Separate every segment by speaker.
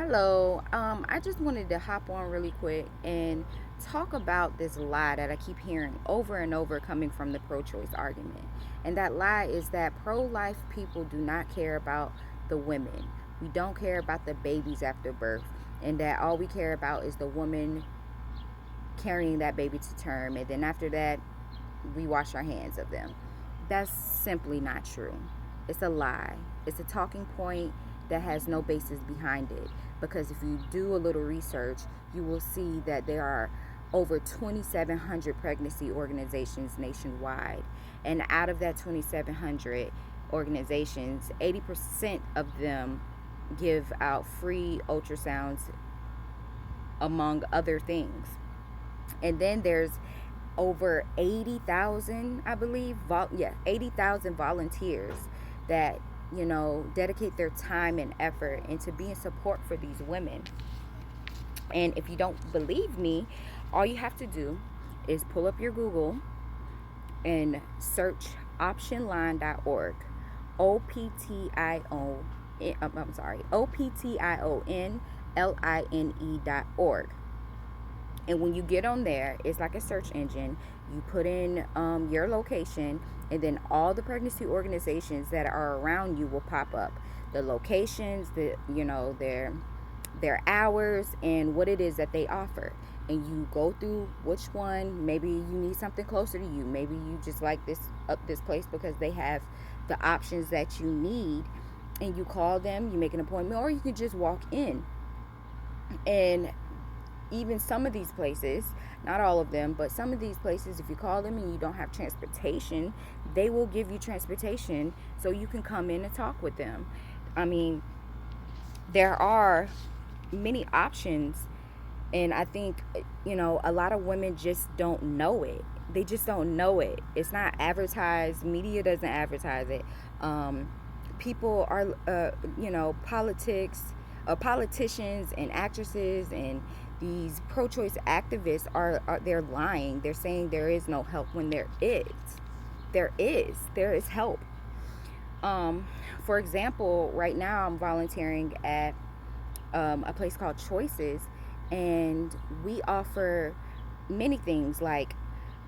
Speaker 1: Hello. I just wanted to hop on really quick and talk about this lie that I keep hearing over and over coming from the pro choice argument. And that lie is that pro life people do not care about the women. We don't care about the babies after birth. And that all we care about is the woman carrying that baby to term. And then after that, we wash our hands of them. That's simply not true. It's a lie. It's a talking point that has no basis behind it. Because if you do a little research, you will see that there are over 2,700 pregnancy organizations nationwide. And out of that 2,700 organizations, 80% of them give out free ultrasounds, among other things. And then there's over 80,000, I believe, 80,000 volunteers that, dedicate their time and effort into being support for these women. And if you don't believe me, all you have to do is pull up your Google and search optionline.org. O-P-T-I-O, I'm sorry, OPTIONLINE.org. And when you get on there, it's like a search engine. You put in your location, and then all the pregnancy organizations that are around you will pop up. The locations, their hours, and what it is that they offer. And you go through which one. Maybe you need something closer to you. Maybe you just like this place because they have the options that you need. And you call them, you make an appointment, or you can just walk in. And even some of these places, not all of them, but some of these places, if you call them and you don't have transportation, they will give you transportation so you can come in and talk with them. I mean, there are many options, and I think, a lot of women just don't know it. They just don't know it. It's not advertised. Media doesn't advertise it. People are, politicians and actresses and these pro-choice activists are they're lying. They're saying there is no help when there is help. For example, right now I'm volunteering at a place called Choices, and we offer many things like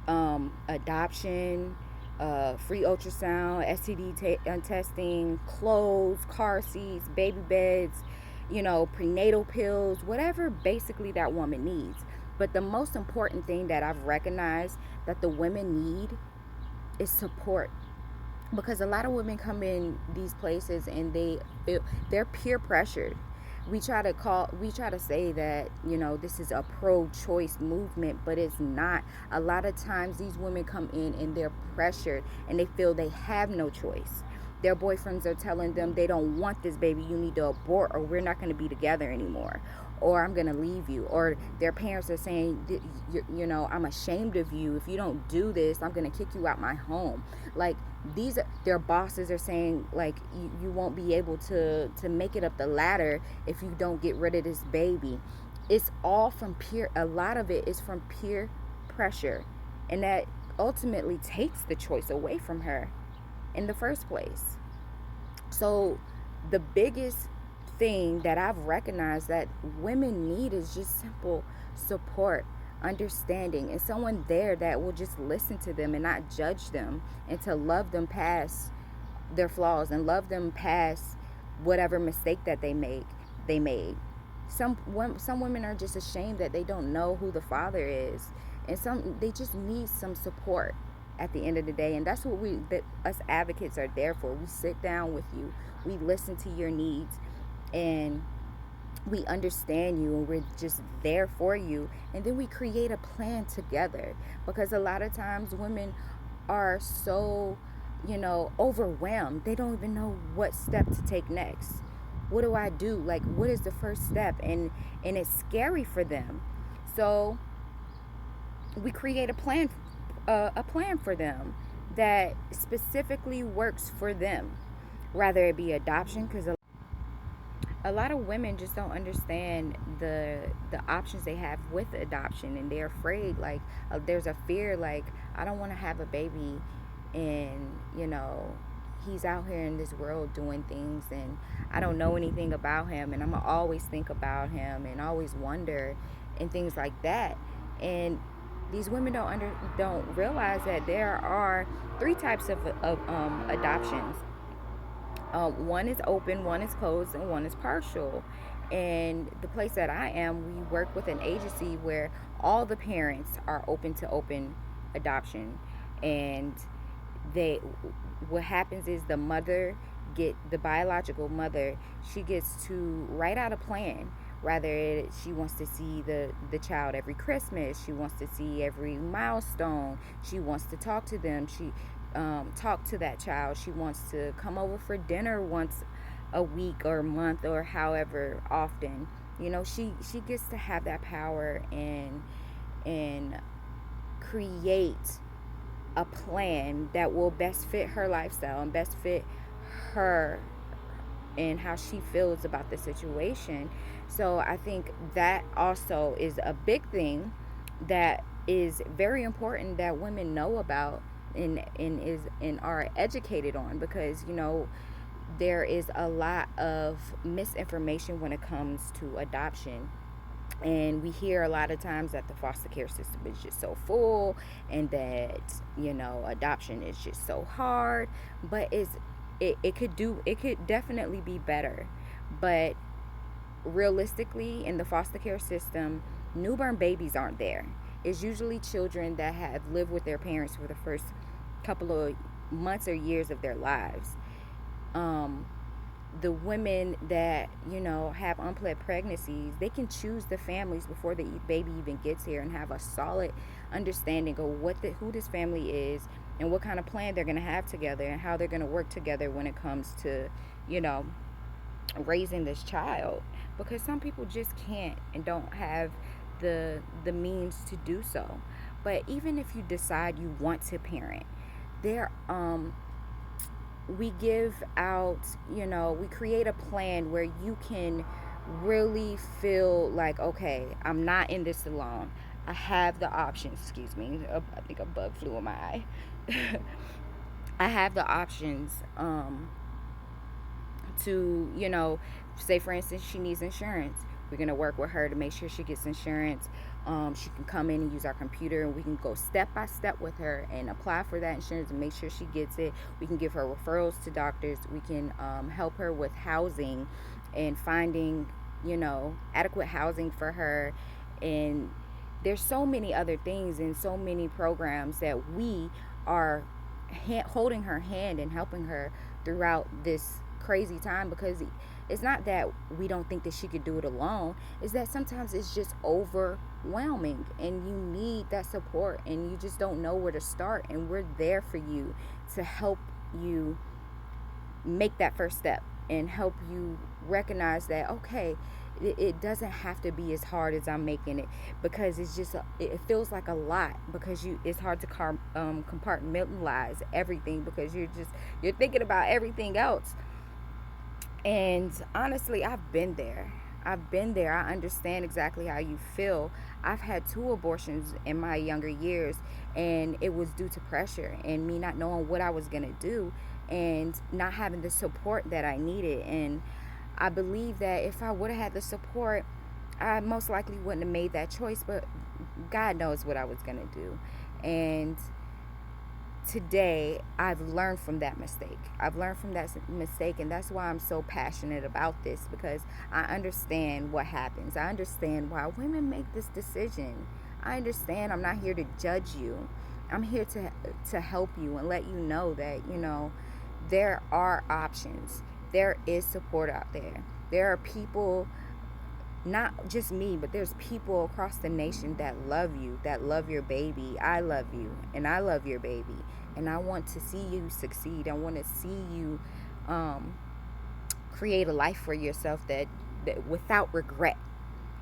Speaker 1: adoption, free ultrasound, STD testing, clothes, car seats, baby beds, prenatal pills, whatever basically that woman needs. But the most important thing that I've recognized that the women need is support. Because a lot of women come in these places and they're peer pressured. We try to say that, this is a pro-choice movement, but it's not. A lot of times these women come in and they're pressured and they feel they have no choice. Their boyfriends are telling them they don't want this baby, you need to abort, or we're not going to be together anymore, or I'm going to leave you. Or their parents are saying, I'm ashamed of you. If you don't do this, I'm going to kick you out my home. Like, their bosses are saying, like, you won't be able to make it up the ladder if you don't get rid of this baby. It's all from a lot of it is from peer pressure, and that ultimately takes the choice away from her in the first place. So the biggest thing that I've recognized that women need is just simple support, understanding, and someone there that will just listen to them and not judge them, and to love them past their flaws and love them past whatever mistake that they made. Some women are just ashamed that they don't know who the father is, and they just need some support at the end of the day. And that's what us advocates are there for. We sit down with you, we listen to your needs, and we understand you, and we're just there for you, and then we create a plan together. Because a lot of times women are so overwhelmed, they don't even know what step to take next. What do I do? Like, what is the first step? And it's scary for them. So we create a plan for them that specifically works for them, rather it be adoption. Because a lot of women just don't understand the options they have with adoption, and they're afraid. Like, there's a fear, like, I don't want to have a baby and he's out here in this world doing things, and I don't know anything about him, and I'm gonna always think about him and always wonder and things like that. And these women don't realize that there are three types of adoptions. One is open, one is closed, and one is partial. And the place that I am, we work with an agency where all the parents are open to open adoption. And they, what happens is the biological mother, she gets to write out a plan. Rather, she wants to see the child every Christmas. She wants to see every milestone. She wants to talk to them. She talk to that child. She wants to come over for dinner once a week or month or however often. She gets to have that power and create a plan that will best fit her lifestyle and best fit her and how she feels about the situation. So I think that also is a big thing that is very important that women know about and are educated on, because there is a lot of misinformation when it comes to adoption. And we hear a lot of times that the foster care system is just so full, and that adoption is just so hard. But it could definitely be better. But realistically, in the foster care system, newborn babies aren't there. It's usually children that have lived with their parents for the first couple of months or years of their lives. um, the women that have unplanned pregnancies, they can choose the families before the baby even gets here and have a solid understanding of who this family is and what kind of plan they're going to have together and how they're going to work together when it comes to you know raising this child, because some people just can't and don't have the means to do so. But even if you decide you want to parent, there we give out, we create a plan where you can really feel like, okay, I'm not in this alone. I have the options. Excuse me, I think a bug flew in my eye. I have the options to, say for instance, she needs insurance. We're going to work with her to make sure she gets insurance. She can come in and use our computer, and we can go step by step with her and apply for that insurance and make sure she gets it. We can give her referrals to doctors. We can help her with housing and finding, adequate housing for her. And there's so many other things and so many programs that we are holding her hand and helping her throughout this crazy time, because it's not that we don't think that she could do it alone. It's that sometimes it's just overwhelming and you need that support and you just don't know where to start, and we're there for you to help you make that first step and help you recognize that, okay, it doesn't have to be as hard as I'm making it, because it's just it feels like a lot, because it's hard to compartmentalize everything, because you're thinking about everything else. And honestly, I've been there. I understand exactly how you feel. I've had 2 abortions in my younger years, and it was due to pressure and me not knowing what I was going to do and not having the support that I needed. And I believe that if I would have had the support, I most likely wouldn't have made that choice, but God knows what I was going to do. And today I've learned from that mistake. And that's why I'm so passionate about this, because I understand what happens. I understand why women make this decision. I understand. I'm not here to judge you. I'm here to help you and let you know that, there are options. There is support out there. There are people, not just me, but there's people across the nation that love you, that love your baby. I love you, and I love your baby, and I want to see you succeed. I want to see you create a life for yourself that without regret,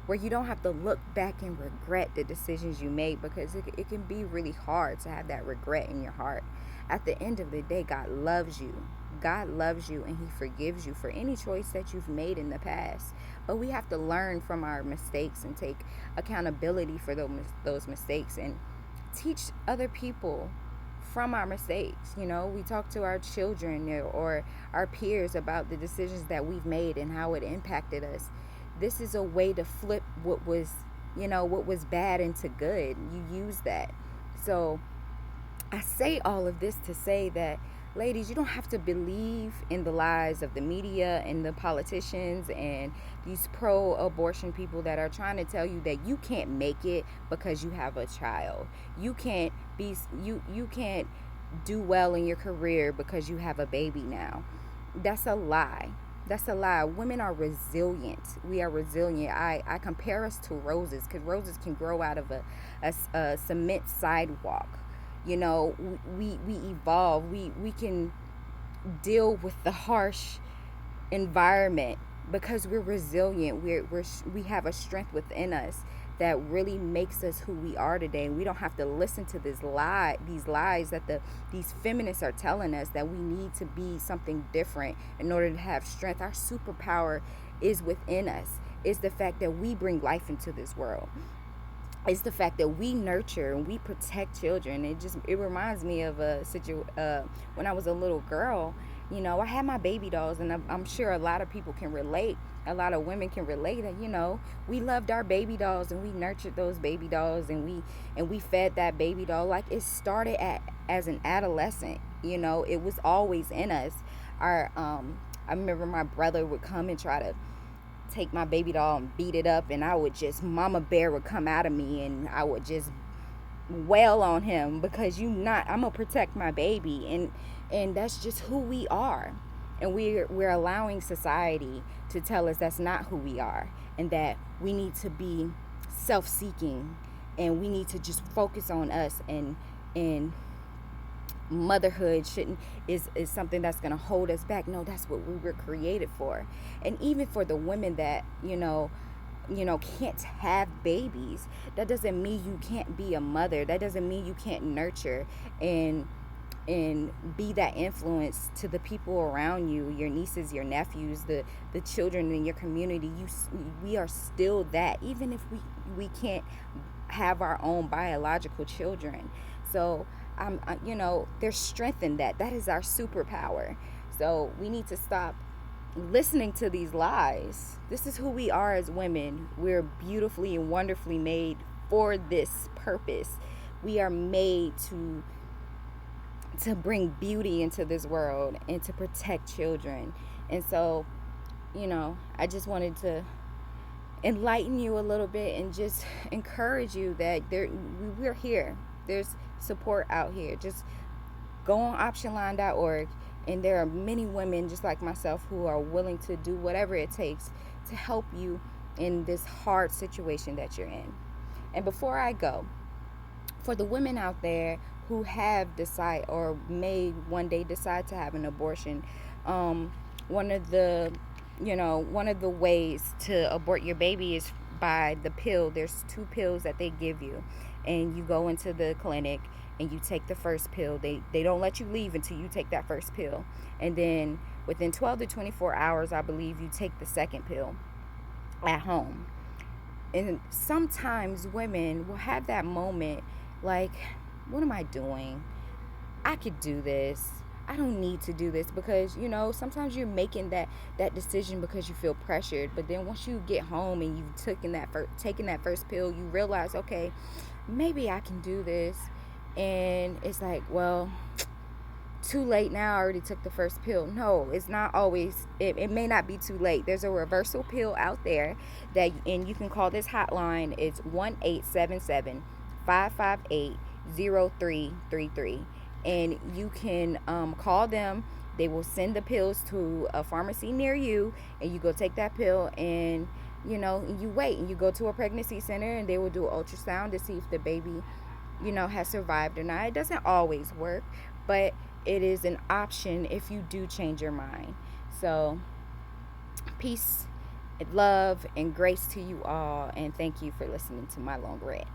Speaker 1: where you don't have to look back and regret the decisions you made, because it can be really hard to have that regret in your heart. At the end of the day, God loves you. God loves you, and He forgives you for any choice that you've made in the past. But we have to learn from our mistakes and take accountability for those mistakes, and teach other people from our mistakes. We talk to our children or our peers about the decisions that we've made and how it impacted us. This is a way to flip what was bad into good. You use that. So I say all of this to say that, ladies, you don't have to believe in the lies of the media and the politicians and these pro-abortion people that are trying to tell you that you can't make it because you have a child. You can't do well in your career because you have a baby now. That's a lie. That's a lie. Women are resilient. We are resilient. I compare us to roses, because roses can grow out of a cement sidewalk. We evolve. We can deal with the harsh environment because we're resilient. We have a strength within us that really makes us who we are today. We don't have to listen to these lies that these feminists are telling us, that we need to be something different in order to have strength. Our superpower is within us. It's the fact that we bring life into this world. It's the fact that we nurture and we protect children. It reminds me of when I was a little girl. I had my baby dolls, and I'm sure a lot of people can relate. A lot of women can relate that, we loved our baby dolls and we nurtured those baby dolls, and we fed that baby doll. Like, it started as an adolescent. It was always in us. I remember my brother would come and try to take my baby doll and beat it up, and mama bear would come out of me, and I would just wail on him because I'm gonna protect my baby. And that's just who we are. And we're allowing society to tell us that's not who we are, and that we need to be self-seeking, and we need to just focus on us, and motherhood is something that's going to hold us back. No, that's what we were created for. And even for the women that can't have babies, that doesn't mean you can't be a mother. That doesn't mean you can't nurture and be that influence to the people around you, your nieces, your nephews, the children in your community. We are still that, even if we can't have our own biological children. So there's strength in that. That is our superpower. So we need to stop listening to these lies. This is who we are as women. We're beautifully and wonderfully made for this purpose. We are made to bring beauty into this world and to protect children. And so, I just wanted to enlighten you a little bit and just encourage you that we're here. There's support out here. Just go on optionline.org, and there are many women just like myself who are willing to do whatever it takes to help you in this hard situation that you're in. And before I go, for the women out there who have decided or may one day decide to have an abortion, one of the ways to abort your baby is by the pill. There's 2 pills that they give you, and you go into the clinic and you take the first pill. They don't let you leave until you take that first pill, and then within 12 to 24 hours, I believe, you take the second pill at home. And sometimes women will have that moment like, what am I doing? I could do this. I don't need to do this, because sometimes you're making that decision because you feel pressured. But then once you get home and you've taken that first pill, you realize, okay, maybe I can do this. And it's like, well, too late now. I already took the first pill. No, it's not always. It may not be too late. There's a reversal pill out there and you can call this hotline. It's 1-877-558-0333. And you can call them. They will send the pills to a pharmacy near you, and you go take that pill, and you wait, and you go to a pregnancy center, and they will do an ultrasound to see if the baby has survived or not. It doesn't always work, but it is an option if you do change your mind. So peace, love, and grace to you all, and thank you for listening to my long rant.